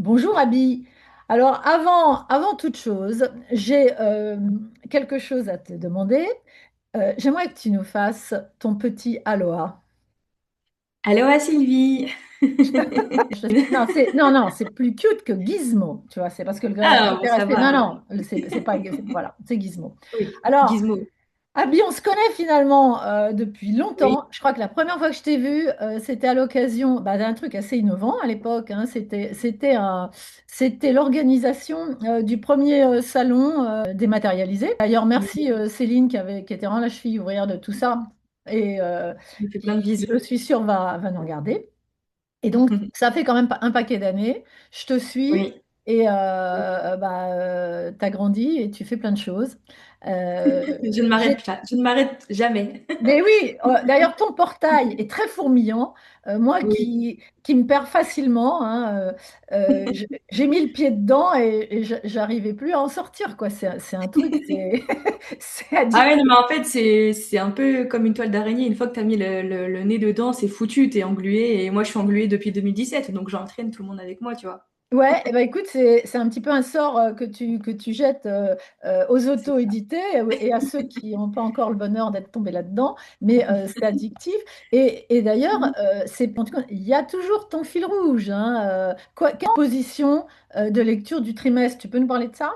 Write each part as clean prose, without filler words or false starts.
Bonjour Abby. Alors avant toute chose, j'ai quelque chose à te demander. J'aimerais que tu nous fasses ton petit aloha. Aloha Sylvie. Non, c'est plus cute que Gizmo, tu vois, c'est parce que le gars Ah bon, est ça resté. va Non, alors. non, c'est pas, voilà, c'est Gizmo. Oui, Alors, Gizmo. Abby, on se connaît finalement depuis Oui. longtemps. Je crois que la première fois que je t'ai vue, c'était à l'occasion d'un truc assez innovant à l'époque, hein. C'était l'organisation du premier salon dématérialisé. D'ailleurs, merci Oui. Céline qui était vraiment la cheville ouvrière de tout ça et Il fait plein de qui, bises. je suis sûre, va nous regarder. Et donc, ça fait quand même un paquet d'années. Je te suis Oui. et t'as grandi et tu fais plein de choses. Euh, Je ne m'arrête pas. Je ne m'arrête jamais. mais oui, d'ailleurs, ton portail est très fourmillant. Moi Oui. qui me perds facilement, hein, j'ai mis le pied dedans et j'arrivais plus à en sortir, quoi. C'est un truc, c'est Ah ouais, non, addictif. mais en fait, c'est un peu comme une toile d'araignée. Une fois que tu as mis le nez dedans, c'est foutu, t'es englué. Et moi, je suis engluée depuis 2017, donc j'entraîne tout le monde avec moi, tu vois. Ouais, et ben écoute, c'est un petit peu un sort que tu jettes aux C'est ça. auto-édités et à ceux qui n'ont pas encore le bonheur d'être tombés là-dedans, mais c'est addictif. Et d'ailleurs, en tout cas, il y a toujours ton fil rouge, hein, quelle position de lecture du trimestre? Tu peux nous parler de ça?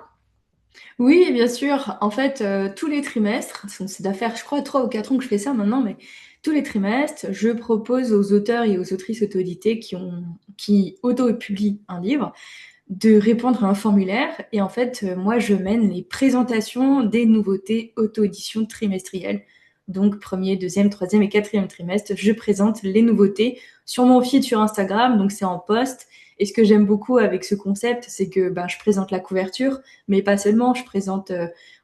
Oui, bien sûr. En fait, tous les trimestres, c'est d'affaire, je crois, 3 ou 4 ans que je fais ça maintenant, mais tous les trimestres, je propose aux auteurs et aux autrices auto-édités qui auto-publient un livre de répondre à un formulaire. Et en fait, moi, je mène les présentations des nouveautés auto-édition trimestrielles. Donc, premier, deuxième, troisième et quatrième trimestre, je présente les nouveautés sur mon feed sur Instagram. Donc, c'est en post. Et ce que j'aime beaucoup avec ce concept, c'est que ben, je présente la couverture, mais pas seulement. Je présente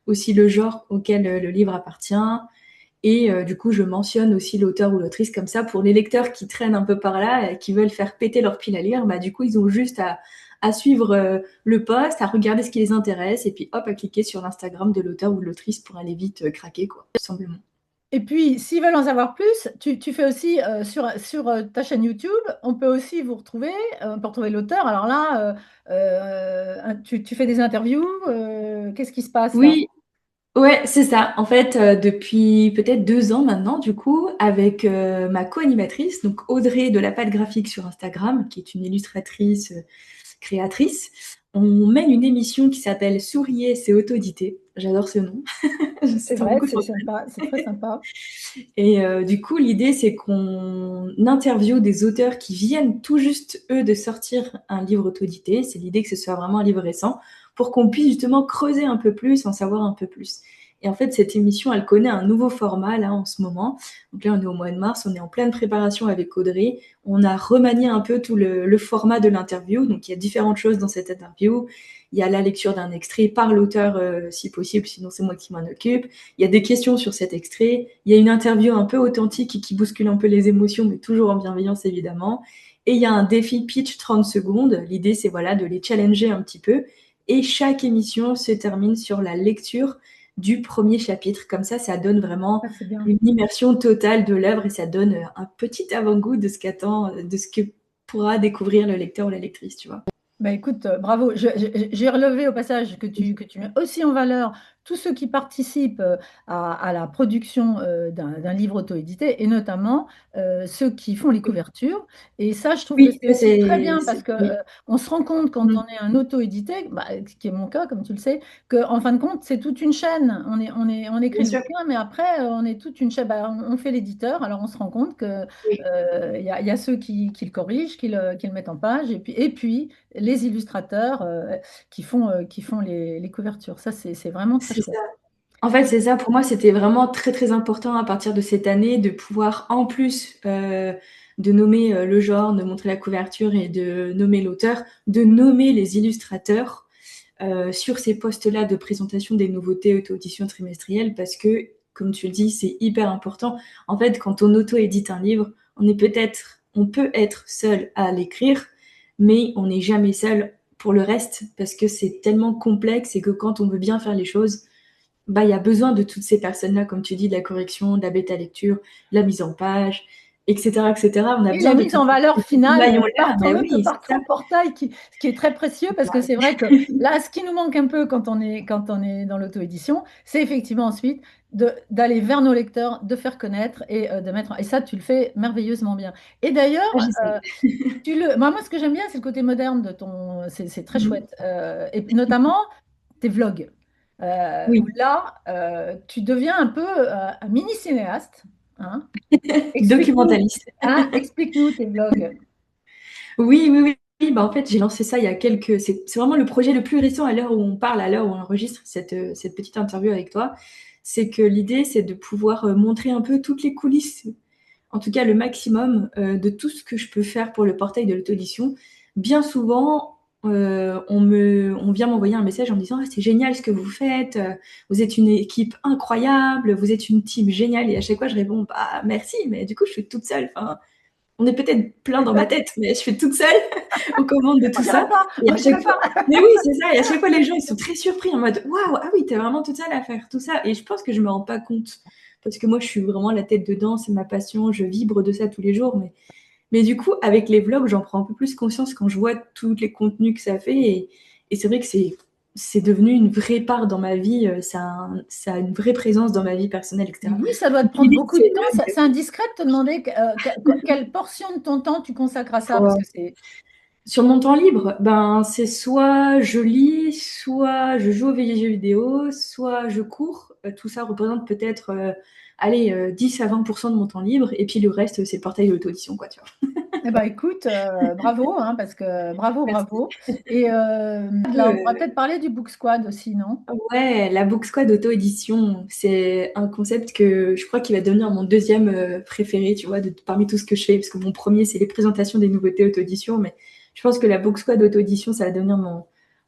aussi le genre auquel le livre appartient. Et du coup, je mentionne aussi l'auteur ou l'autrice comme ça pour les lecteurs qui traînent un peu par là, qui veulent faire péter leur pile à lire. Bah, du coup, ils ont juste à suivre le post, à regarder ce qui les intéresse, et puis hop, à cliquer sur l'Instagram de l'auteur ou de l'autrice pour aller vite craquer, quoi, tout simplement. Et puis, s'ils veulent en savoir plus, tu fais aussi sur ta chaîne YouTube, on peut aussi vous retrouver, pour trouver l'auteur. Alors là, tu fais des interviews, qu'est-ce qui se passe là? Oui, ouais, c'est ça. En fait, depuis peut-être 2 ans maintenant, du coup, avec ma co-animatrice, donc Audrey de la Patte Graphique sur Instagram, qui est une illustratrice créatrice, on mène une émission qui s'appelle Souriez, c'est auto-édité. J'adore ce nom. Je sais C'est pas vrai, beaucoup c'est trop. sympa, c'est très sympa. Et du coup, l'idée, c'est qu'on interviewe des auteurs qui viennent tout juste, eux, de sortir un livre auto-édité. C'est l'idée que ce soit vraiment un livre récent pour qu'on puisse justement creuser un peu plus, en savoir un peu plus. Et en fait, cette émission, elle connaît un nouveau format là en ce moment. Donc là, on est au mois de mars, on est en pleine préparation avec Audrey. On a remanié un peu tout le format de l'interview. Donc il y a différentes choses dans cette interview. Il y a la lecture d'un extrait par l'auteur, si possible, sinon c'est moi qui m'en occupe. Il y a des questions sur cet extrait. Il y a une interview un peu authentique et qui bouscule un peu les émotions, mais toujours en bienveillance évidemment. Et il y a un défi pitch 30 secondes. L'idée, c'est voilà, de les challenger un petit peu. Et chaque émission se termine sur la lecture du premier chapitre. Comme ça donne vraiment Ah, c'est bien. une immersion totale de l'œuvre et ça donne un petit avant-goût de ce qu'attend, de ce que pourra découvrir le lecteur ou la lectrice, tu vois. Bah écoute, bravo. J'ai relevé au passage que tu mets aussi en valeur tous ceux qui participent à la production d'un livre auto-édité et notamment ceux qui font les couvertures. Et ça, je trouve que Oui, c'est aussi très bien parce c'est que oui. on se rend compte quand on Mm. est un auto-édité, bah, ce qui est mon cas, comme tu le sais, que en fin de compte, c'est toute une chaîne. On écrit Bien le sûr. bouquin, mais après, on est toute une chaîne. Bah, on fait l'éditeur, alors on se rend compte que Oui. il y a ceux qui le corrigent, qui le mettent en page, et puis les illustrateurs qui font les couvertures. Ça, c'est vraiment très C'est ça. chouette. En fait, c'est ça. Pour moi, c'était vraiment très, très important à partir de cette année de pouvoir, en plus de nommer le genre, de montrer la couverture et de nommer l'auteur, de nommer les illustrateurs sur ces postes-là de présentation des nouveautés auto-audition trimestrielles parce que, comme tu le dis, c'est hyper important. En fait, quand on auto-édite un livre, on peut être seul à l'écrire, mais on n'est jamais seul pour le reste parce que c'est tellement complexe et que quand on veut bien faire les choses, bah, il y a besoin de toutes ces personnes-là, comme tu dis, de la correction, de la bêta lecture, de la mise en page. etc., etc. On a Et la besoin de mise tous en valeur ces finale maillons-là. par Mais ton, oui, par c'est ça. ton portail qui est très précieux parce que c'est vrai que là, ce qui nous manque un peu quand on est dans l'auto-édition, c'est effectivement ensuite d'aller vers nos lecteurs, de faire connaître et de mettre. Et ça, tu le fais merveilleusement bien. Et Ah, d'ailleurs, j'essaye. moi, ce que j'aime bien, c'est le côté moderne de ton. C'est très Mhm. chouette. Et notamment tes vlogs. Où Oui, là, tu deviens un peu un mini cinéaste. Hein. Explique-nous, documentaliste. hein, explique-nous tes vlogs. Oui, oui, oui. Oui, bah en fait, j'ai lancé ça il y a quelques. C'est vraiment le projet le plus récent à l'heure où on parle, à l'heure où on enregistre cette petite interview avec toi. C'est que l'idée, c'est de pouvoir montrer un peu toutes les coulisses, en tout cas le maximum de tout ce que je peux faire pour le portail de l'auto-édition. Bien souvent, on vient m'envoyer un message en me disant: ah, c'est génial ce que vous faites, vous êtes une équipe incroyable, vous êtes une team géniale. Et à chaque fois, je réponds: bah merci, mais du coup, je suis toute seule. Enfin, on est peut-être plein C'est dans ma ça. tête, mais je suis toute seule aux commandes de On tout dirait ça. pas, Et on à chaque dirait fois, pas. mais oui, c'est ça. Et à chaque fois, les gens, ils sont très surpris en mode: waouh, ah oui, t'es vraiment toute seule à faire tout ça. Et je pense que je me rends pas compte parce que moi, je suis vraiment la tête dedans, c'est ma passion, je vibre de ça tous les jours. Mais du coup, avec les vlogs, j'en prends un peu plus conscience quand je vois tous les contenus que ça fait. Et c'est vrai que c'est devenu une vraie part dans ma vie. Ça a une vraie présence dans ma vie personnelle, Mais etc. oui, ça doit te Donc, prendre l'idée, beaucoup de c'est temps. C'est indiscret de te demander quelle portion de ton temps tu consacres à ça, parce que c'est. sur mon temps libre, ben, c'est soit je lis, soit je joue aux jeux vidéo, soit je cours. Tout ça représente peut-être, allez, 10 à 20% de mon temps libre. Et puis le reste, c'est le portail de l'auto-édition, quoi, tu vois. Eh ben, écoute, bravo, hein, parce que bravo, Merci. bravo. Et là, on pourrait peut-être parler du Book Squad aussi, non? Ouais, la Book Squad auto-édition, c'est un concept que je crois qu'il va devenir mon deuxième préféré, tu vois, parmi tout ce que je fais, parce que mon premier, c'est les présentations des nouveautés auto-édition, mais je pense que la Book Squad auto-édition, ça va devenir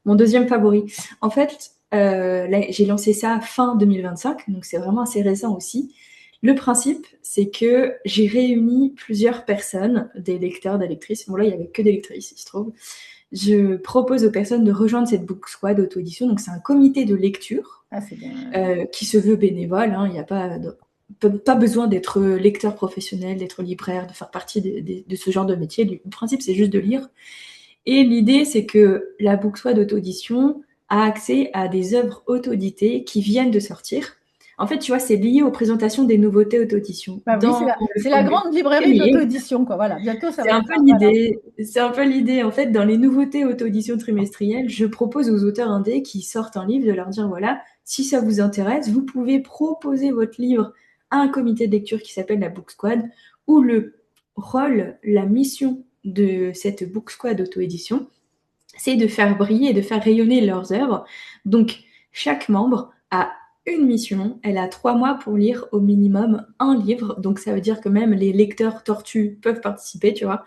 mon deuxième favori. En fait, là, j'ai lancé ça fin 2025, donc c'est vraiment assez récent aussi. Le principe, c'est que j'ai réuni plusieurs personnes, des lecteurs, des lectrices. Bon, là, il n'y avait que des lectrices, il se trouve. Je propose aux personnes de rejoindre cette Book Squad auto-édition. Donc, c'est un comité de lecture Ah, c'est bien. qui se veut bénévole. Hein. Il n'y a pas besoin d'être lecteur professionnel, d'être libraire, de faire partie de ce genre de métier. Le principe, c'est juste de lire. Et l'idée, c'est que la Book Squad auto-édition a accès à des œuvres auto-éditées qui viennent de sortir. En fait, tu vois, c'est lié aux présentations des nouveautés auto-édition Bah oui, dans le c'est la formulaire. grande librairie de l'auto-édition, quoi. Voilà, bientôt, ça C'est va un être peu ça. Voilà. l'idée. C'est un peu l'idée. En fait, dans les nouveautés auto-édition trimestrielles, je propose aux auteurs indés qui sortent un livre de leur dire, voilà, si ça vous intéresse, vous pouvez proposer votre livre à un comité de lecture qui s'appelle la Book Squad, où le rôle, la mission de cette Book Squad auto-édition, c'est de faire briller et de faire rayonner leurs œuvres. Donc, chaque membre a une mission. Elle a 3 mois pour lire au minimum un livre. Donc, ça veut dire que même les lecteurs tortues peuvent participer, tu vois,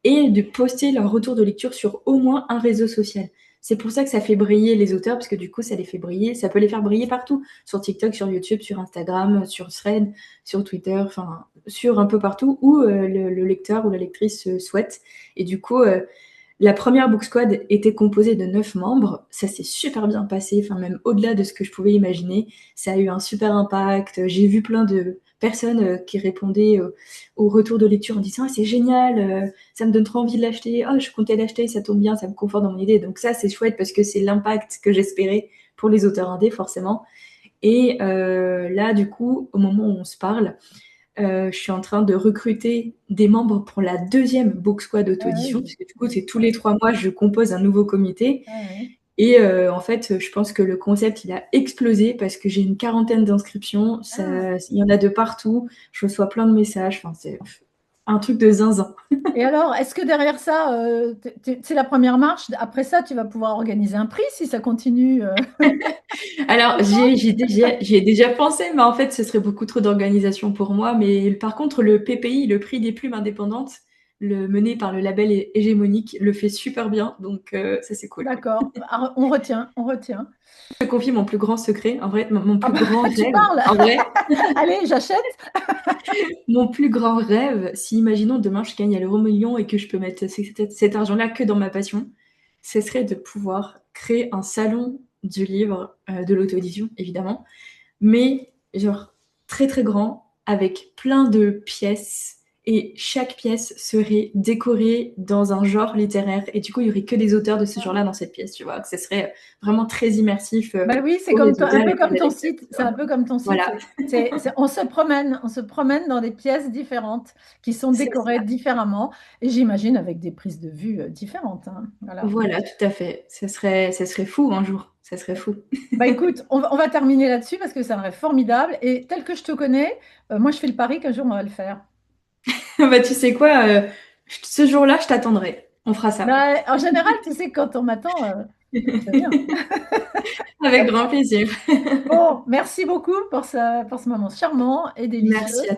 et de poster leur retour de lecture sur au moins un réseau social. C'est pour ça que ça fait briller les auteurs, parce que du coup, ça les fait briller, ça peut les faire briller partout, sur TikTok, sur YouTube, sur Instagram, sur Thread, sur Twitter, enfin, sur un peu partout où le lecteur ou la lectrice souhaite. Et du coup, la première Book Squad était composée de 9 membres. Ça s'est super bien passé, enfin même au-delà de ce que je pouvais imaginer. Ça a eu un super impact. J'ai vu plein de personnes qui répondaient au retour de lecture en disant: ah, c'est génial, ça me donne trop envie de l'acheter. Oh, je comptais l'acheter, ça tombe bien, ça me conforte dans mon idée. Donc ça, c'est chouette parce que c'est l'impact que j'espérais pour les auteurs indés, forcément. Et là, du coup, au moment où on se parle, je suis en train de recruter des membres pour la deuxième Book Squad Ah auto-édition, oui, puisque du coup, c'est tous les 3 mois, je compose un nouveau comité. ah oui. Et en fait, je pense que le concept, il a explosé parce que j'ai une quarantaine d'inscriptions. Ah. Il y en a de partout. Je reçois plein de messages. Enfin, c'est un truc de zinzin. Et alors, est-ce que derrière ça, c'est la première marche? Après ça, tu vas pouvoir organiser un prix si ça continue. Alors, j'y ai déjà pensé, mais en fait, ce serait beaucoup trop d'organisation pour moi. Mais par contre, le PPI, le prix des plumes indépendantes, mené par le label hégémonique, le fait super bien. Donc, ça, c'est cool. D'accord. Ah, on retient, on retient. Je te confie mon plus grand secret, en vrai, mon Ah plus bah, grand tu rêve. parles. En vrai, Allez, j'achète. mon plus grand rêve, si imaginons demain je gagne à l'euro million et que je peux mettre cet argent-là que dans ma passion, ce serait de pouvoir créer un salon du livre, de l'auto-édition, évidemment, mais genre très très grand, avec plein de pièces et chaque pièce serait décorée dans un genre littéraire. Et du coup, il y aurait que des auteurs de ce genre-là dans cette pièce, tu vois. Que ce serait vraiment très immersif Bah oui, c'est pour les comme un auteurs peu et pour comme les ton lecteurs, site. tu C'est vois. un peu comme ton site. Voilà, On se promène dans des pièces différentes qui sont c'est décorées ça. différemment et j'imagine avec des prises de vue différentes, hein. Voilà. Voilà, tout à fait. Ça serait fou un jour. Ça serait fou. Bah écoute, on va terminer là-dessus parce que ça serait formidable et tel que je te connais, moi je fais le pari qu'un jour on va le faire. Bah, tu sais quoi, ce jour-là, je t'attendrai. On fera ça. Bah, en général, tu sais, quand on m'attend, je viens. Avec grand plaisir. Bon, merci beaucoup pour ce moment charmant et délicieux. Merci à